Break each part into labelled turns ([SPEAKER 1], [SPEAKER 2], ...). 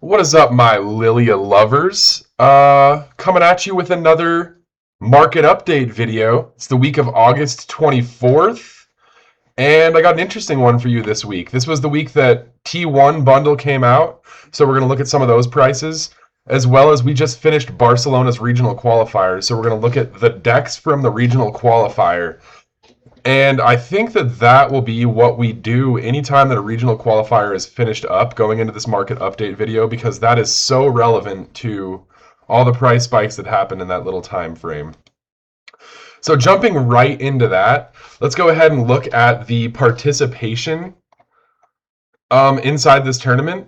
[SPEAKER 1] What is up, my Lilia lovers? Coming at you with another market update video. It's the week of August 24th, and I got an interesting one for you this week. This was the week that T1 bundle came out, so we're going to look at some of those prices, as well as we just finished Barcelona's regional qualifiers, so we're going to look at the decks from the regional qualifier. And I think that that will be what we do anytime that a regional qualifier is finished up going into this market update video, because that is so relevant to all the price spikes that happen in that little time frame. So jumping right into that, let's go ahead and look at the participation inside this tournament.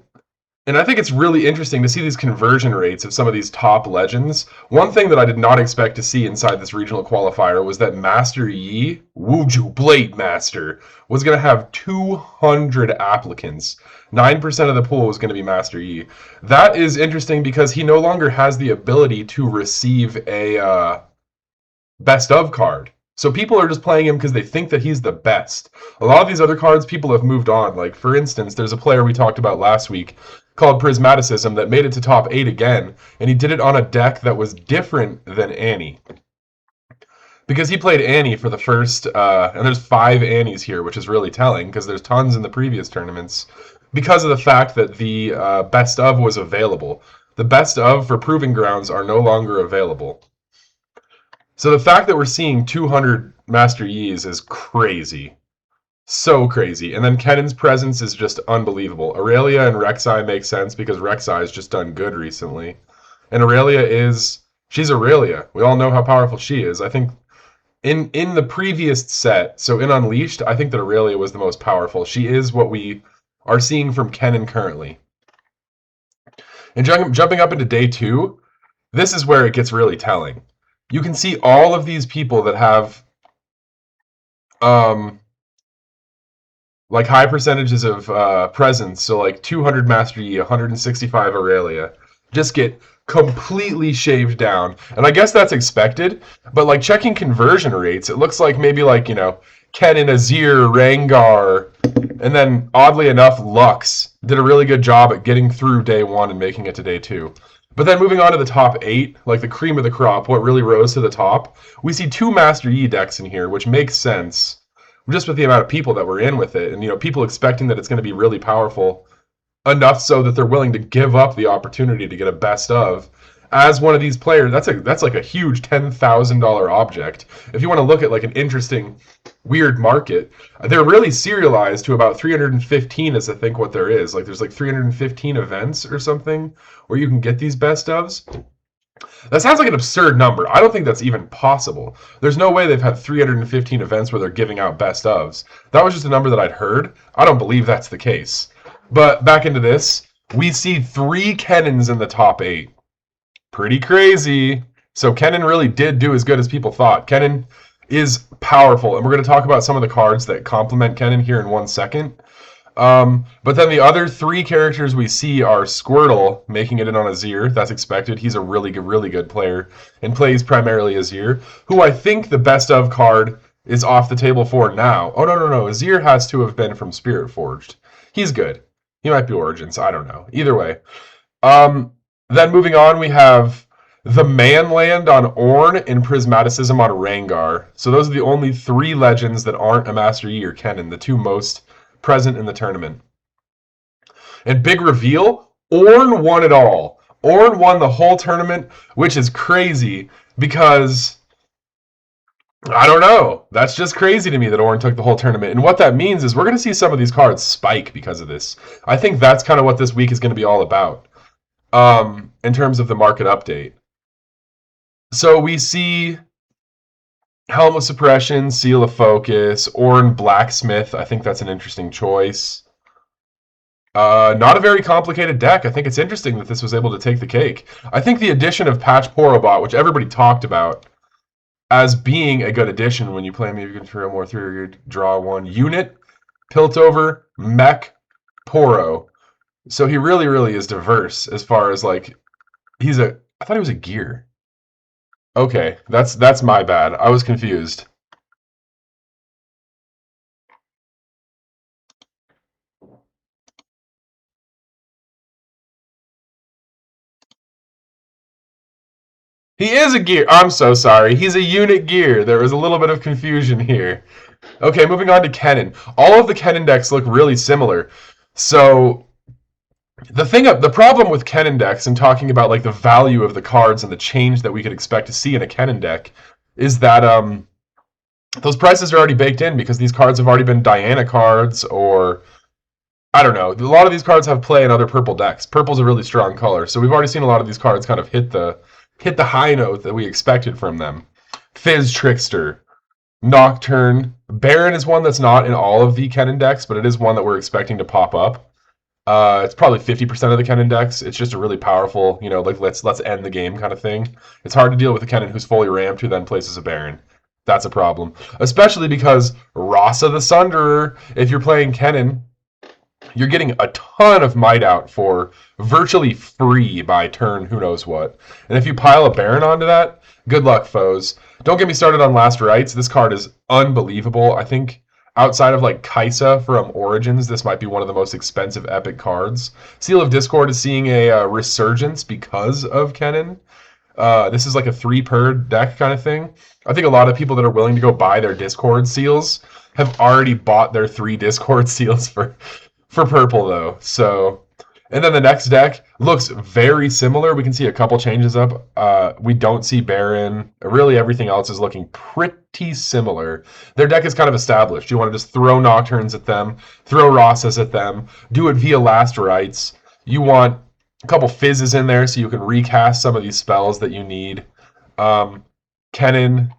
[SPEAKER 1] And I think it's really interesting to see these conversion rates of some of these top legends. One thing that I did not expect to see inside this regional qualifier was that Master Yi, Wuju Blade Master, was going to have 200 applicants. 9% of the pool was going to be Master Yi. That is interesting because he no longer has the ability to receive a best of card. So people are just playing him because they think that he's the best. A lot of these other cards, people have moved on. Like, for instance, there's a player we talked about last week called Prismaticism that made it to top 8 again, and he did it on a deck that was different than Annie. Because he played Annie for the first, and there's 5 Annies here, which is really telling, because there's tons in the previous tournaments, because of the fact that the best of was available. The best of for Proving Grounds are no longer available. So the fact that we're seeing 200 Master Yis is crazy. So crazy. And then Kennen's presence is just unbelievable. Aurelia and Rek'Sai make sense because Rek'Sai has just done good recently. And she's Aurelia. We all know how powerful she is. I think in the previous set, so in Unleashed, I think that Aurelia was the most powerful. She is what we are seeing from Kennen currently. And jumping up into day 2, this is where it gets really telling. You can see all of these people that have like high percentages of presence, so like 200 Master Yi, 165 Aurelia, just get completely shaved down. And I guess that's expected, but like checking conversion rates, it looks like maybe like, Kennen, Azir, Rengar, and then oddly enough, Lux did a really good job at getting through day 1 and making it to day 2. But then moving on to the top 8, like the cream of the crop, what really rose to the top, we see 2 Master Yi decks in here, which makes sense just with the amount of people that were in with it, and people expecting that it's going to be really powerful enough so that they're willing to give up the opportunity to get a best of as one of these players. That's like a huge $10,000 object. If you want to look at like an interesting weird market, they're really serialized to about 315 is I think what there is. Like there's like 315 events or something where you can get these best ofs. That sounds like an absurd number. I don't think that's even possible. There's no way they've had 315 events where they're giving out best ofs. That was just a number that I'd heard. I don't believe that's the case. But back into this, we see 3 Kennens in the top 8. Pretty crazy. So Kennen really did do as good as people thought. Kennen is powerful, and we're going to talk about some of the cards that complement Kennen here in 1 second. But then the other 3 characters we see are Squirtle, making it in on Azir. That's expected. He's a really good player and plays primarily Azir, who I think the best of card is off the table for now. Oh, no. Azir has to have been from Spirit Forged. He's good. He might be Origins. I don't know. Either way. Then moving on, we have the Manland on Ornn and Prismaticism on Rengar. So those are the only 3 legends that aren't a Master Yi or Kennen, the 2 most present in the tournament. And big reveal, Ornn won it all. Ornn won the whole tournament, which is crazy because I don't know. That's just crazy to me that Ornn took the whole tournament. And what that means is we're going to see some of these cards spike because of this. I think that's kind of what this week is going to be all about in terms of the market update. So we see Helm of Suppression, Seal of Focus, Ornn Blacksmith. I think that's an interesting choice. Not a very complicated deck. I think it's interesting that this was able to take the cake. I think the addition of Patch Porobot, which everybody talked about as being a good addition when you play maybe you can throw more through your draw 1 unit, Piltover, Mech, Poro. So he really is diverse as far as like I thought he was a gear. Okay, that's my bad. I was confused. He is a gear. I'm so sorry. He's a unit gear. There was a little bit of confusion here. Okay, moving on to Kennen. All of the Kennen decks look really similar. So the problem with Kennen decks and talking about like the value of the cards and the change that we could expect to see in a Kennen deck is that those prices are already baked in because these cards have already been Diana cards, or I don't know. A lot of these cards have play in other purple decks. Purple's a really strong color, so we've already seen a lot of these cards kind of hit the high note that we expected from them. Fizz Trickster, Nocturne, Baron is one that's not in all of the Kennen decks, but it is one that we're expecting to pop up. It's probably 50% of the Kennen decks. It's just a really powerful, like let's end the game kind of thing. It's hard to deal with a Kennen who's fully ramped who then places a Baron. That's a problem, especially because Rasa the Sunderer. If you're playing Kennen, you're getting a ton of might out for virtually free by turn who knows what. And if you pile a Baron onto that, good luck, foes. Don't get me started on Last Rites. This card is unbelievable. I think outside of like Kaisa from Origins, this might be one of the most expensive epic cards. Seal of Discord is seeing a resurgence because of Kennen. This is like a 3 per deck kind of thing. I think a lot of people that are willing to go buy their Discord seals have already bought their 3 Discord seals for purple though. So, and then the next deck looks very similar. We can see a couple changes up. We don't see Baron. Really everything else is looking pretty similar. Their deck is kind of established. You want to just throw Nocturnes at them, throw Rosas at them, do it via Last Rites. You want a couple Fizzes in there so you can recast some of these spells that you need. Kennen, I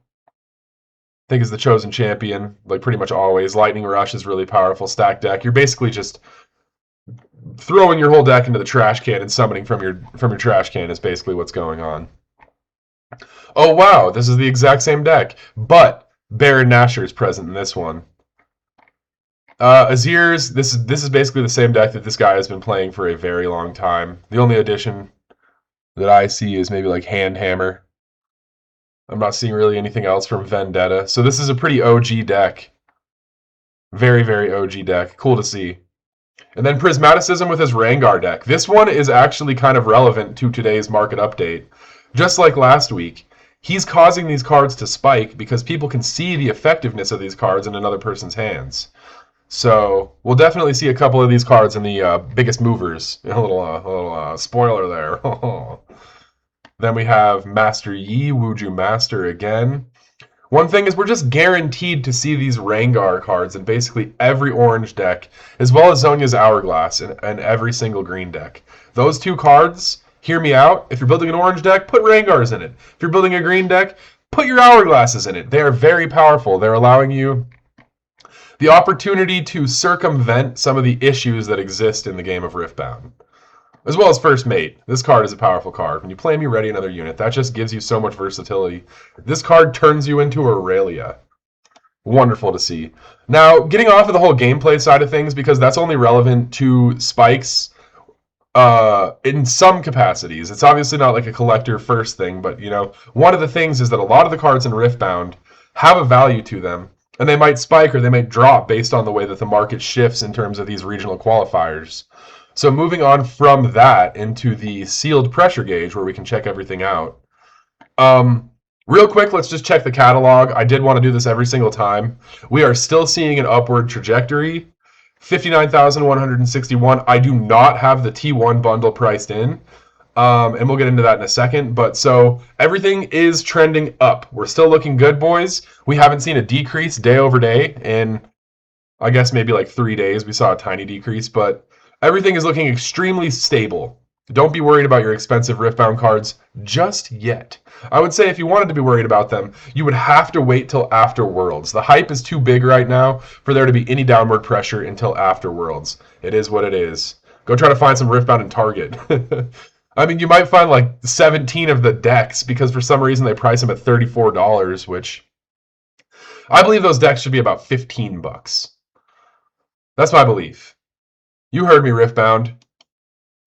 [SPEAKER 1] think, is the chosen champion, like pretty much always. Lightning Rush is really powerful stack deck. You're basically just throwing your whole deck into the trash can and summoning from your trash can is basically what's going on. Oh wow, this is the exact same deck, but Baron Nashor is present in this one. Azir's, this is basically the same deck that this guy has been playing for a very long time. The only addition that I see is maybe like Hand Hammer. I'm not seeing really anything else from Vendetta. So this is a pretty OG deck. Very, very OG deck. Cool to see. And then Prismaticism with his Rengar deck. This one is actually kind of relevant to today's market update. Just like last week, he's causing these cards to spike because people can see the effectiveness of these cards in another person's hands. So we'll definitely see a couple of these cards in the biggest movers. A little spoiler there. Then we have Master Yi, Wuju Master again. One thing is we're just guaranteed to see these Rengar cards in basically every orange deck, as well as Zhonya's Hourglass and every single green deck. Those 2 cards, hear me out. If you're building an orange deck, put Rengars in it. If you're building a green deck, put your Hourglasses in it. They are very powerful. They're allowing you the opportunity to circumvent some of the issues that exist in the game of Riftbound. As well as First Mate. This card is a powerful card. When you play me, ready another unit. That just gives you so much versatility. This card turns you into Aurelia. Wonderful to see. Now, getting off of the whole gameplay side of things, because that's only relevant to spikes in some capacities. It's obviously not like a collector first thing, but one of the things is that a lot of the cards in Riftbound have a value to them, and they might spike or they might drop based on the way that the market shifts in terms of these regional qualifiers. So moving on from that into the sealed pressure gauge where we can check everything out. Real quick, let's just check the catalog. I did want to do this every single time. We are still seeing an upward trajectory. 59,161. I do not have the T1 bundle priced in. And we'll get into that in a second. But so everything is trending up. We're still looking good, boys. We haven't seen a decrease day over day in, I guess, maybe like 3 days. We saw a tiny decrease, but everything is looking extremely stable. Don't be worried about your expensive Riftbound cards just yet. I would say if you wanted to be worried about them, you would have to wait till after Worlds. The hype is too big right now for there to be any downward pressure until after Worlds. It is what it is. Go try to find some Riftbound in Target. I mean, you might find like 17 of the decks because for some reason they price them at $34, which I believe those decks should be about $15. That's my belief. You heard me, Riftbound.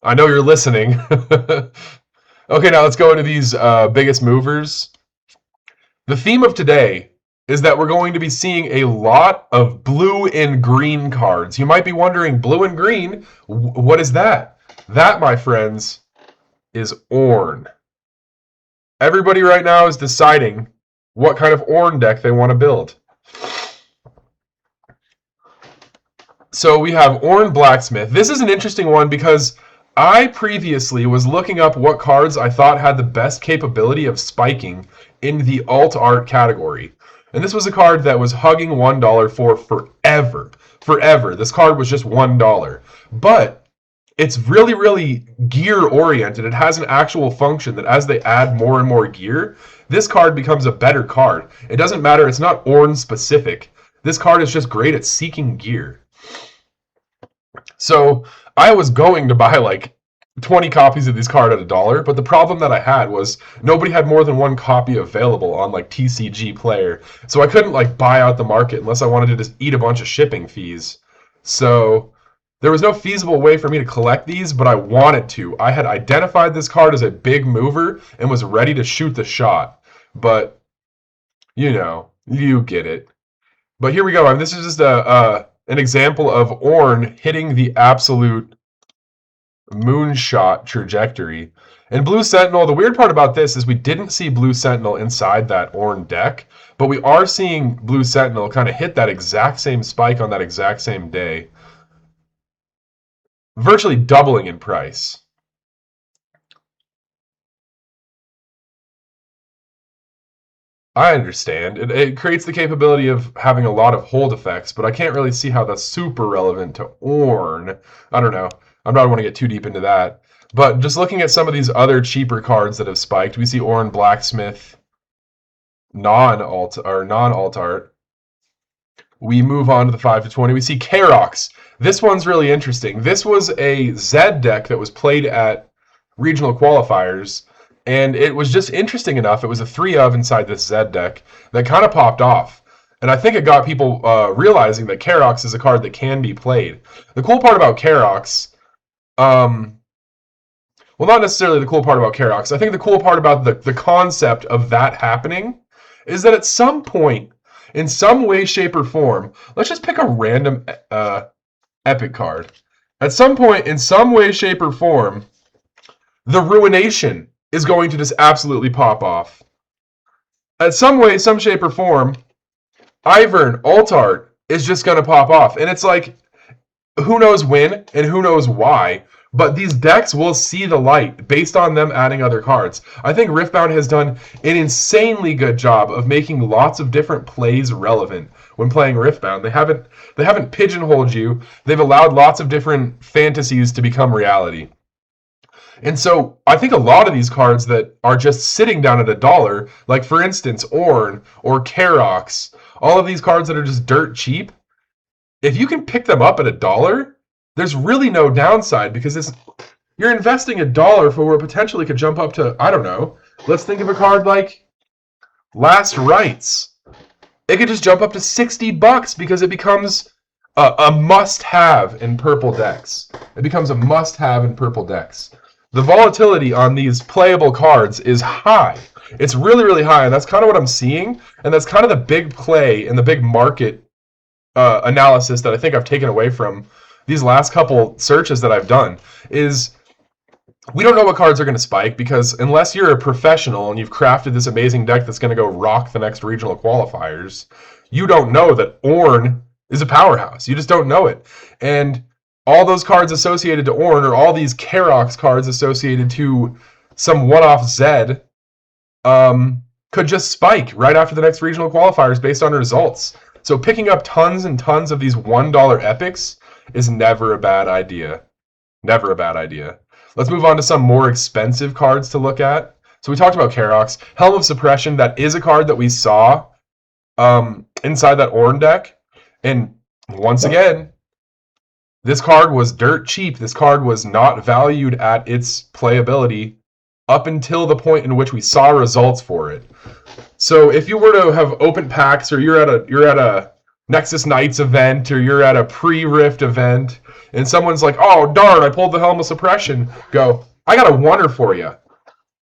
[SPEAKER 1] I know you're listening. Okay, now let's go into these biggest movers. The theme of today is that we're going to be seeing a lot of blue and green cards. You might be wondering, blue and green, what is that? That, my friends, is Ornn. Everybody right now is deciding what kind of Ornn deck they want to build. So we have Ornn Blacksmith. This is an interesting one because I previously was looking up what cards I thought had the best capability of spiking in the alt art category. And this was a card that was hugging $1 for forever. Forever. This card was just $1. But it's really, really gear oriented. It has an actual function that as they add more and more gear, this card becomes a better card. It doesn't matter. It's not Ornn specific. This card is just great at seeking gear. So I was going to buy like 20 copies of this card at $1, but the problem that I had was nobody had more than one copy available on like TCG Player. So I couldn't like buy out the market unless I wanted to just eat a bunch of shipping fees. So there was no feasible way for me to collect these, but I wanted to. I had identified this card as a big mover and was ready to shoot the shot. But, you know, you get it. But here we go. I mean, this is just an example of Ornn hitting the absolute moonshot trajectory. And Blue Sentinel, the weird part about this is we didn't see Blue Sentinel inside that Ornn deck, but we are seeing Blue Sentinel kind of hit that exact same spike on that exact same day, virtually doubling in price. I understand. It creates the capability of having a lot of hold effects, but I can't really see how that's super relevant to Ornn. I don't know. I'm not want to get too deep into that. But just looking at some of these other cheaper cards that have spiked, we see Ornn Blacksmith non-alt art. We move on to the 5 to 20. We see Karox. This one's really interesting. This was a Zed deck that was played at regional qualifiers, and it was just interesting enough. It was a 3 of inside this Zed deck that kind of popped off. And I think it got people realizing that Karox is a card that can be played. The cool part about Karox, well, not necessarily the cool part about Karox. I think the cool part about the concept of that happening is that at some point, in some way, shape, or form, let's just pick a random epic card. At some point, in some way, shape, or form, the Ruination is going to just absolutely pop off. At some way, some shape, or form, Ivern alt art is just going to pop off. And it's like, who knows when and who knows why, but these decks will see the light based on them adding other cards. I think Riftbound has done an insanely good job of making lots of different plays relevant when playing Riftbound. They haven't pigeonholed you. They've allowed lots of different fantasies to become reality. And so I think a lot of these cards that are just sitting down at $1, like for instance Ornn or Karox, all of these cards that are just dirt cheap, if you can pick them up at $1, there's really no downside because you're investing $1 for where potentially could jump up to, I don't know, let's think of a card like Last Rites. It could just jump up to $60 because it becomes a must-have in purple decks. It becomes a must-have in purple decks. The volatility on these playable cards is high. It's really, really high, and that's kind of what I'm seeing, and that's kind of the big play and the big market analysis that I think I've taken away from these last couple searches that I've done is we don't know what cards are going to spike because unless you're a professional and you've crafted this amazing deck that's going to go rock the next regional qualifiers, you don't know that Ornn is a powerhouse. You just don't know it. And all those cards associated to Ornn or all these Karox cards associated to some one-off Zed could just spike right after the next regional qualifiers based on results. So picking up tons and tons of these $1 epics is never a bad idea. Never a bad idea. Let's move on to some more expensive cards to look at. So we talked about Karox. Helm of Suppression, that is a card that we saw inside that Ornn deck. And once again, this card was dirt cheap. This card was not valued at its playability up until the point in which we saw results for it. So if you were to have open packs, or you're at a Nexus Knights event, or you're at a pre-Rift event, and someone's like, "Oh darn, I pulled the Helm of Suppression," go, "I got a wonder for you.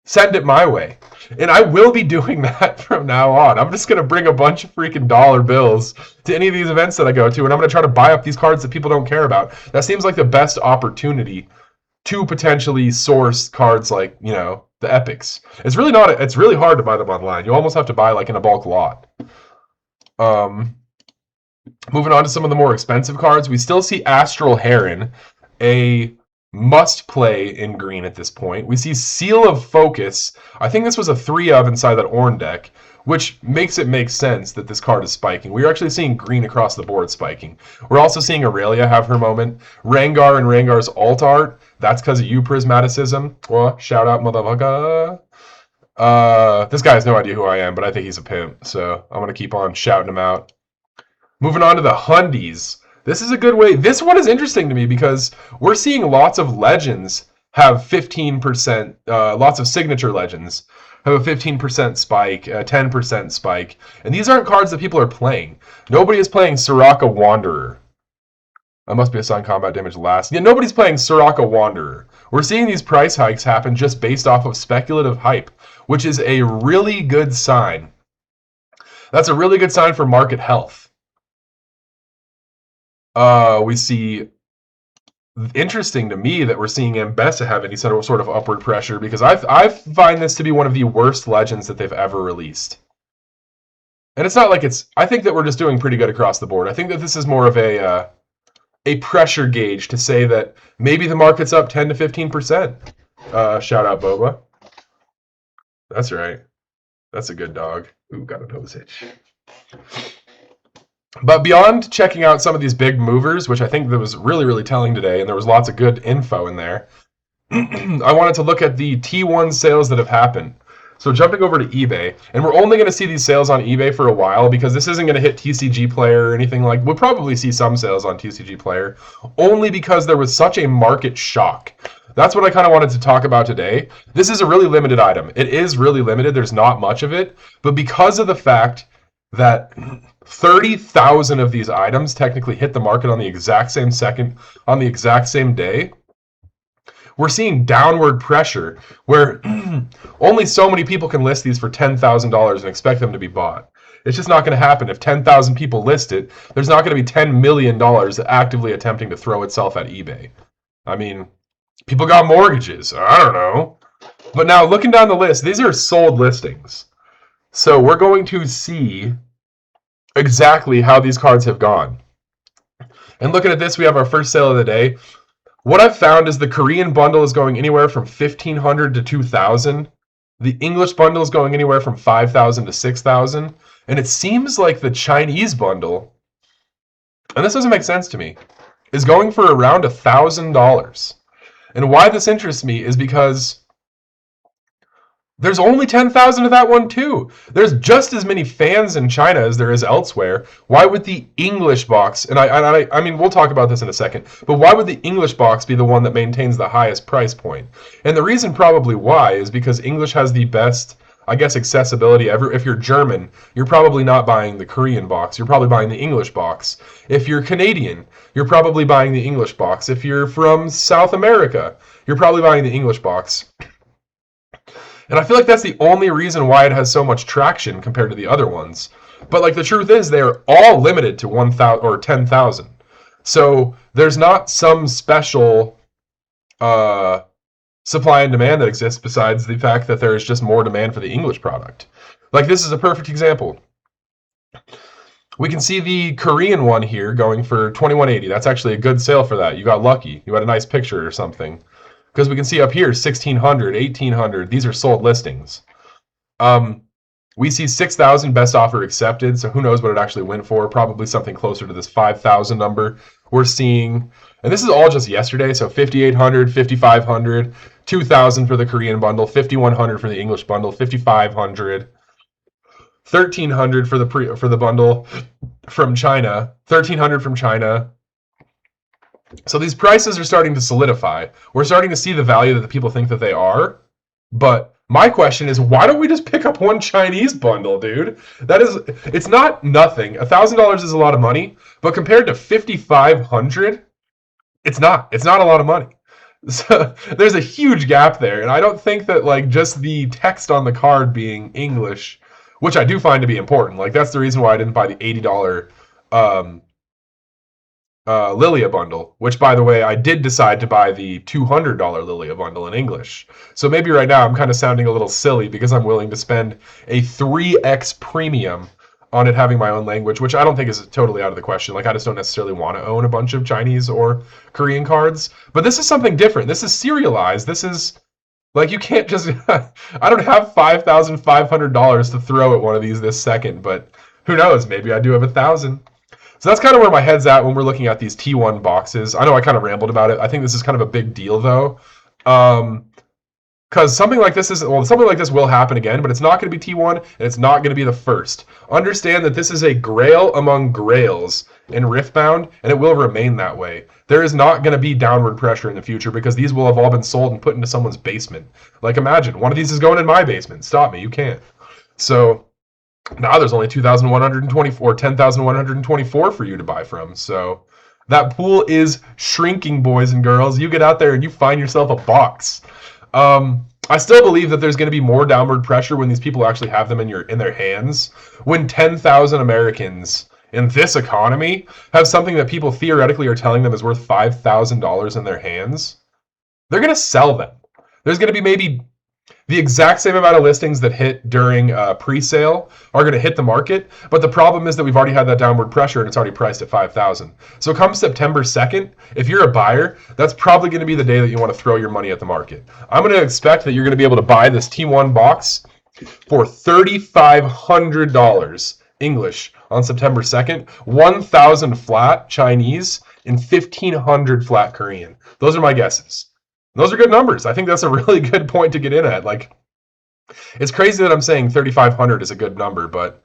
[SPEAKER 1] Send it my way." And I will be doing that from now on. I'm just going to bring a bunch of freaking dollar bills to any of these events that I go to, and I'm going to try to buy up these cards that people don't care about. That seems like the best opportunity to potentially source cards like, you know, the epics. It's really not. It's really hard to buy them online. You almost have to buy like in a bulk lot. Um, Moving on to some of the more expensive cards, we still see Astral Heron, a must play in green at this point. We see Seal of Focus. I think this was a 3 of inside that Ornn deck, which makes it make sense that this card is spiking. We're actually seeing green across the board spiking. We're also seeing Aurelia have her moment. Rengar and Rengar's alt art. That's because of you, Prismaticism. Well, shout out, motherfucker. This guy has no idea who I am, but I think he's a pimp, so I'm going to keep on shouting him out. Moving on to the Hundies. This is a good way. This one is interesting to me because we're seeing lots of legends have 15%, lots of signature legends have a 15% spike, a 10% spike. And these aren't cards that people are playing. Nobody is playing Soraka Wanderer. That must be assigned combat damage last. Yeah, nobody's playing Soraka Wanderer. We're seeing these price hikes happen just based off of speculative hype, which is a really good sign. That's a really good sign for market health. We see, interesting to me that we're seeing Ambessa have any sort of upward pressure, because I find this to be one of the worst legends that they've ever released. And it's not like it's, I think that we're just doing pretty good across the board. I think that this is more of a pressure gauge to say that maybe the market's up 10 to 15%. Shout out Boba. That's right. That's a good dog. Ooh, got a nose itch. But beyond checking out some of these big movers, which I think that was really, really telling today, and there was lots of good info in there, I wanted to look at the T1 sales that have happened. So jumping over to eBay, and we're only going to see these sales on eBay for a while because this isn't going to hit TCG Player or anything like. We'll probably see some sales on TCG Player, only because there was such a market shock. That's what I kind of wanted to talk about today. This is a really limited item. It is really limited. There's not much of it, but because of the fact that 30,000 of these items technically hit the market on the exact same second, on the exact same day, we're seeing downward pressure where only so many people can list these for $10,000 and expect them to be bought. It's just not going to happen. If 10,000 people list it, there's not going to be $10 million actively attempting to throw itself at eBay. I mean, people got mortgages. I don't know. But now looking down the list, these are sold listings. So we're going to see exactly how these cards have gone. And looking at this, we have our first sale of the day. What I've found is the Korean bundle is going anywhere from 1,500 to 2,000. The English bundle is going anywhere from 5,000 to 6,000. And it seems like the Chinese bundle, and this doesn't make sense to me, is going for around $1,000. And why this interests me is because there's only 10,000 of that one too. There's just as many fans in China as there is elsewhere. Why would the English box, and I mean, we'll talk about this in a second, but why would the English box be the one that maintains the highest price point? And the reason probably why is because English has the best, I guess, accessibility ever. If you're German, you're probably not buying the Korean box. You're probably buying the English box. If you're Canadian, you're probably buying the English box. If you're from South America, you're probably buying the English box. And I feel like that's the only reason why it has so much traction compared to the other ones. But like the truth is, they're all limited to 1,000 or 10,000. So there's not some special supply and demand that exists besides the fact that there is just more demand for the English product. Like this is a perfect example. We can see the Korean one here going for $2,180. That's actually a good sale for that. You got lucky. You had a nice picture or something. Because we can see up here, 1,600, 1,800. These are sold listings. We see 6,000 best offer accepted. So who knows what it actually went for? Probably something closer to this 5,000 number. We're seeing, and this is all just yesterday. So 5,800, 5,500, 2,000 for the Korean bundle, 5,100 for the English bundle, 5,500, 1,300 for the bundle from China, 1,300 from China. So these prices are starting to solidify. We're starting to see the value that the people think that they are. But my question is, why don't we just pick up one Chinese bundle, dude? It's not nothing. $1,000 is a lot of money, but compared to 5,500, it's not. It's not a lot of money. So there's a huge gap there, and I don't think that like just the text on the card being English, which I do find to be important. Like that's the reason why I didn't buy the $80 Lilia bundle, which, by the way, I did decide to buy the $200 Lilia bundle in English. So maybe right now I'm kind of sounding a little silly because I'm willing to spend a 3x premium on it having my own language, which I don't think is totally out of the question. Like, I just don't necessarily want to own a bunch of Chinese or Korean cards. But this is something different. This is serialized. This is like, you can't just. I don't have $5,500 to throw at one of these this second, but who knows? Maybe I do have 1,000. So that's kind of where my head's at when we're looking at these T1 boxes. I know I kind of rambled about it. I think this is kind of a big deal, though. Because something like this will happen again, but it's not going to be T1, and it's not going to be the first. Understand that this is a grail among grails in Riftbound, and it will remain that way. There is not going to be downward pressure in the future because these will have all been sold and put into someone's basement. Like, imagine, one of these is going in my basement. Stop me, you can't. So now there's only 2,124, 10,124 for you to buy from. So that pool is shrinking, boys and girls. You get out there and you find yourself a box. I still believe that there's going to be more downward pressure when these people actually have them in their hands. When 10,000 Americans in this economy have something that people theoretically are telling them is worth $5,000 in their hands, they're going to sell them. There's going to be maybe the exact same amount of listings that hit during pre-sale are going to hit the market, but the problem is that we've already had that downward pressure and it's already priced at 5,000. So come September 2nd, if you're a buyer, that's probably going to be the day that you want to throw your money at the market. I'm going to expect that you're going to be able to buy this T1 box for $3,500 English on September 2nd, 1,000 flat Chinese, and 1,500 flat Korean. Those are my guesses. Those are good numbers. I think that's a really good point to get in at. Like, it's crazy that I'm saying 3,500 is a good number, but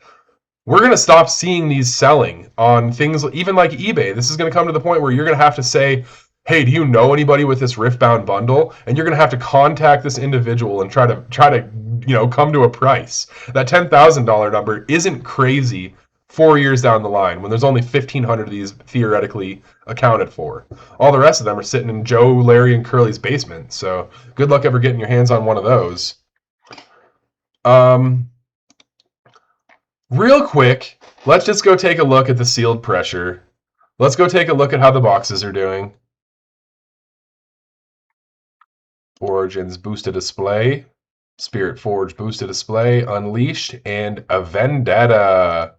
[SPEAKER 1] we're going to stop seeing these selling on things even like eBay. This is going to come to the point where you're going to have to say, hey, do you know anybody with this Riftbound bundle? And you're going to have to contact this individual and try to come to a price. That $10,000 number isn't crazy 4 years down the line when there's only 1,500 of these theoretically accounted for. All the rest of them are sitting in Joe, Larry, and Curly's basement. So good luck ever getting your hands on one of those. Real quick, let's just go take a look at the sealed pressure. Let's go take a look at how the boxes are doing. Origins boosted display, Spirit Forge boosted display, Unleashed, and a Vendetta.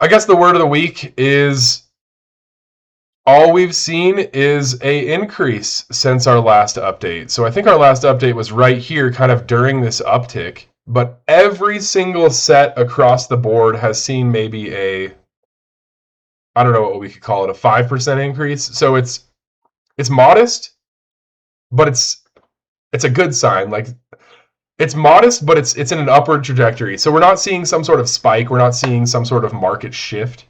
[SPEAKER 1] I guess the word of the week is all we've seen is a increase since our last update. So I think our last update was right here, kind of during this uptick. But every single set across the board has seen maybe I don't know what we could call it, a 5% increase. So it's modest, but it's a good sign. Like, it's modest, but it's in an upward trajectory. So we're not seeing some sort of spike. We're not seeing some sort of market shift.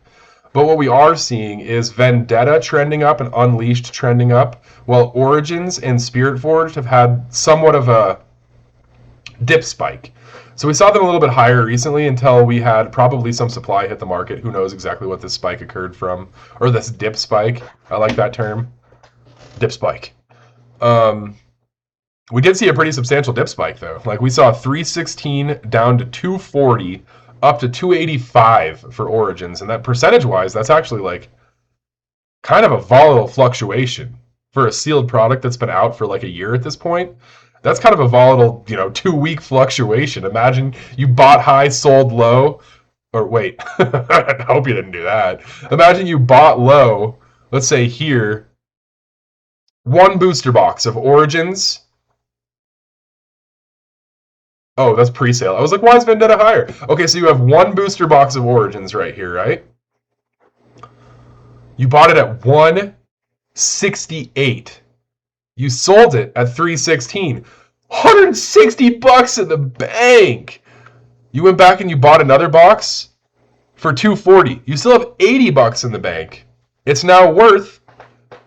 [SPEAKER 1] But what we are seeing is Vendetta trending up and Unleashed trending up, while Origins and Spirit Forged have had somewhat of a dip spike. So we saw them a little bit higher recently until we had probably some supply hit the market. Who knows exactly what this spike occurred from, or this dip spike. I like that term, dip spike. We did see a pretty substantial dip spike, though. Like, we saw 316 down to 240, up to 285 for Origins. And that percentage-wise, that's actually, like, kind of a volatile fluctuation for a sealed product that's been out for, like, a year at this point. That's kind of a volatile, 2-week fluctuation. Imagine you bought high, sold low. Or wait, I hope you didn't do that. Imagine you bought low, let's say here, one booster box of Origins. Oh, that's pre-sale. I was like, why is Vendetta higher? Okay, so you have one booster box of Origins right here, right? You bought it at 168. You sold it at 316. 160 bucks in the bank. You went back and you bought another box for 240. You still have 80 bucks in the bank. It's now worth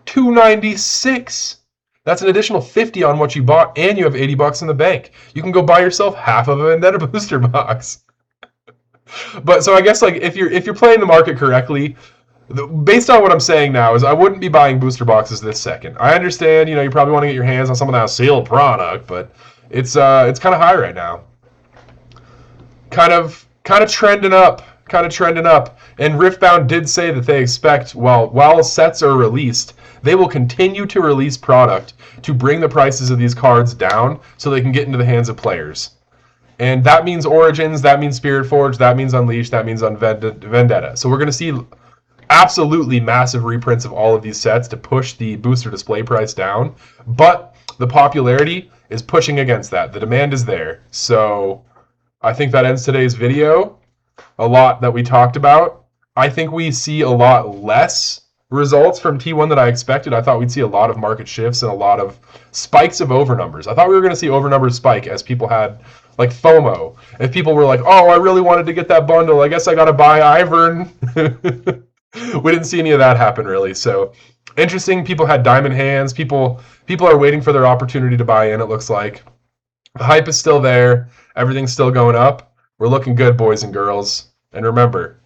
[SPEAKER 1] 296. That's an additional 50 on what you bought, and you have 80 bucks in the bank. You can go buy yourself half of a Vendetta booster box. But so I guess, like, if you're playing the market correctly, based on what I'm saying now, is I wouldn't be buying booster boxes this second. I understand, you probably want to get your hands on some of that sealed product, but it's kind of high right now. Kind of trending up, kind of trending up. And Riftbound did say that they expect, while sets are released, they will continue to release product to bring the prices of these cards down so they can get into the hands of players. And that means Origins, that means Spirit Forge, that means Unleashed, that means Vendetta. So we're going to see absolutely massive reprints of all of these sets to push the booster display price down. But the popularity is pushing against that. The demand is there. So I think that ends today's video. A lot that we talked about. I think we see a lot less results from T1 than I expected. I thought we'd see a lot of market shifts and a lot of spikes of overnumbers. I thought we were going to see overnumbers spike as people had like FOMO. If people were like, oh, I really wanted to get that bundle, I guess I got to buy Ivern. We didn't see any of that happen really. So interesting. People had diamond hands. People are waiting for their opportunity to buy in, it looks like. The hype is still there. Everything's still going up. We're looking good, boys and girls. And remember,